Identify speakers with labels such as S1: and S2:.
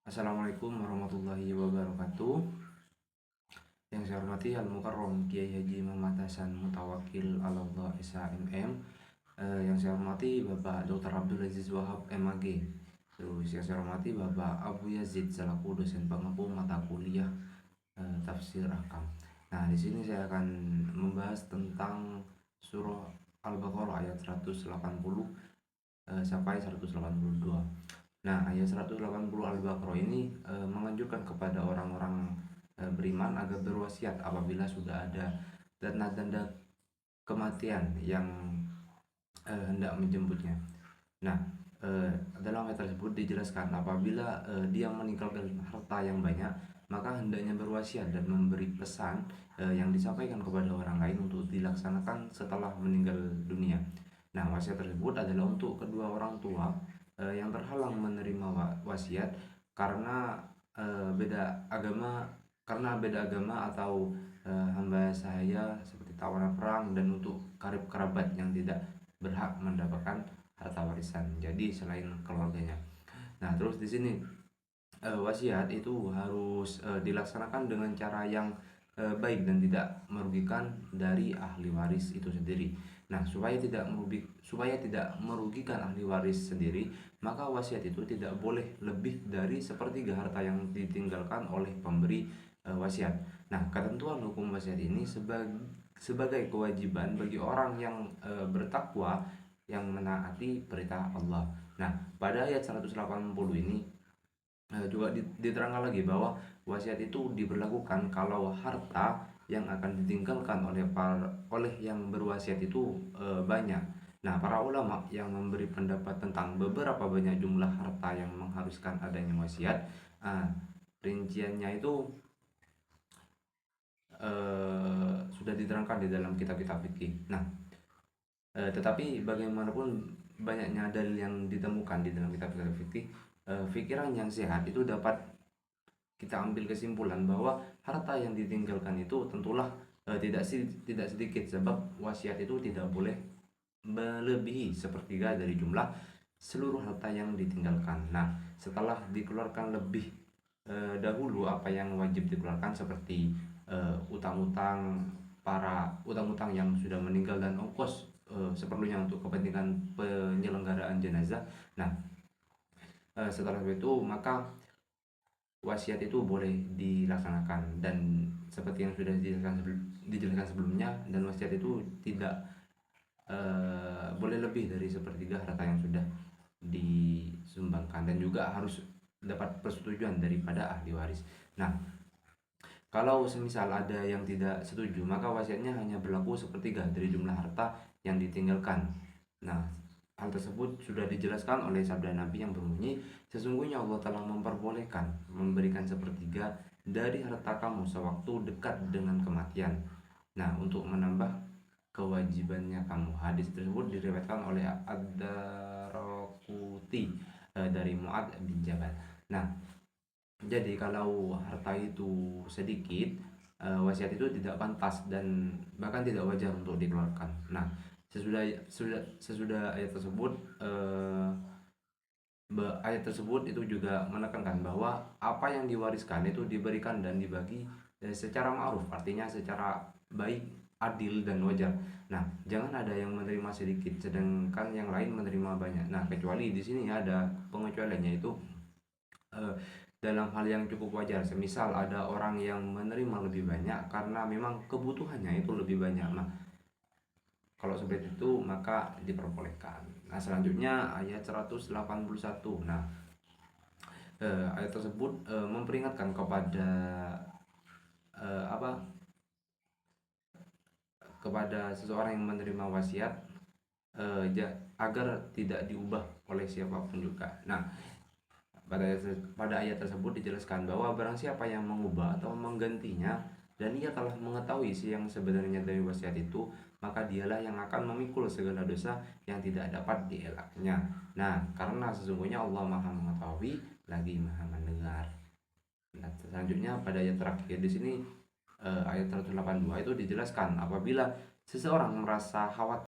S1: Assalamualaikum warahmatullahi wabarakatuh. Yang saya hormati Al-Mukarram Kiai Haji Muhammad Hasan Mutawakil Allah SHMM. Yang saya hormati Bapak Dr. Abdul Aziz Wahab MAG. Terus yang saya hormati Bapak Abu Yazid selaku dosen pengampu mata kuliah tafsir Ahkam. Nah, di sini saya akan membahas tentang surah Al-Baqarah ayat 180 sampai 182. Nah, ayat 180 Al-Baqarah ini menganjurkan kepada orang-orang beriman agar berwasiat apabila sudah ada tanda-tanda kematian yang hendak menjemputnya. Nah, dalam ayat tersebut dijelaskan apabila dia meninggalkan harta yang banyak, maka hendaknya berwasiat dan memberi pesan yang disampaikan kepada orang lain untuk dilaksanakan setelah meninggal dunia. Nah, wasiat tersebut adalah untuk kedua orang tua yang terhalang menerima wasiat karena beda agama atau hamba sahaya seperti tawanan perang, dan untuk karib kerabat yang tidak berhak mendapatkan harta warisan, jadi selain keluarganya. Nah, terus di sini wasiat itu harus dilaksanakan dengan cara yang baik dan tidak merugikan dari ahli waris itu sendiri. Nah, supaya tidak merugikan ahli waris sendiri, maka wasiat itu tidak boleh lebih dari sepertiga harta yang ditinggalkan oleh pemberi wasiat. Nah, ketentuan hukum wasiat ini sebagai kewajiban bagi orang yang bertakwa yang menaati perintah Allah. Nah, pada ayat 180 ini juga diterangkan lagi bahwa wasiat itu diberlakukan kalau harta yang akan ditinggalkan oleh yang berwasiat itu banyak. Nah, para ulama yang memberi pendapat tentang beberapa banyak jumlah harta yang mengharuskan adanya wasiat, rinciannya itu sudah diterangkan di dalam kitab-kitab fikih. Nah, tetapi bagaimanapun banyaknya dalil yang ditemukan di dalam kitab-kitab fikih, pikiran yang sehat itu dapat kita ambil kesimpulan bahwa harta yang ditinggalkan itu tentulah tidak sedikit, sebab wasiat itu tidak boleh melebihi sepertiga dari jumlah seluruh harta yang ditinggalkan. Nah, setelah dikeluarkan lebih dahulu apa yang wajib dikeluarkan seperti utang-utang yang sudah meninggal dan ongkos seperlunya untuk kepentingan penyelenggaraan jenazah. Nah, setelah itu maka wasiat itu boleh dilaksanakan, dan seperti yang sudah dijelaskan sebelumnya, dan wasiat itu tidak boleh lebih dari sepertiga harta yang sudah disumbangkan, dan juga harus dapat persetujuan daripada ahli waris. Nah, kalau semisal ada yang tidak setuju, maka wasiatnya hanya berlaku sepertiga dari jumlah harta yang ditinggalkan. Nah, hal tersebut sudah dijelaskan oleh sabda Nabi yang berbunyi, sesungguhnya Allah telah memperbolehkan memberikan sepertiga dari harta kamu sewaktu dekat dengan kematian. Nah, untuk menambah kewajibannya kamu. Hadis tersebut diriwayatkan oleh Ad-Daraqutni dari Mu'adz bin Jabal. Nah, jadi kalau harta itu sedikit, wasiat itu tidak pantas dan bahkan tidak wajar untuk dikeluarkan. Nah, sesudah ayat tersebut itu juga menekankan bahwa apa yang diwariskan itu diberikan dan dibagi secara ma'ruf, artinya secara baik, adil dan wajar. Nah, jangan ada yang menerima sedikit sedangkan yang lain menerima banyak. Nah, kecuali di sini ada pengecualiannya, itu dalam hal yang cukup wajar. Semisal ada orang yang menerima lebih banyak karena memang kebutuhannya itu lebih banyak. Nah, kalau seperti itu maka diperbolehkan. Nah, selanjutnya ayat 181. Nah, ayat tersebut memperingatkan kepada kepada seseorang yang menerima wasiat agar tidak diubah oleh siapapun juga. Nah, pada ayat tersebut dijelaskan bahwa barang siapa yang mengubah atau menggantinya dan ia telah mengetahui isi yang sebenarnya dari wasiat itu, maka dialah yang akan memikul segala dosa yang tidak dapat dielaknya. Nah, karena sesungguhnya Allah Maha mengetahui lagi Maha mendengar. Nah, selanjutnya pada ayat terakhir di sini ayat 182 itu dijelaskan apabila seseorang merasa khawatir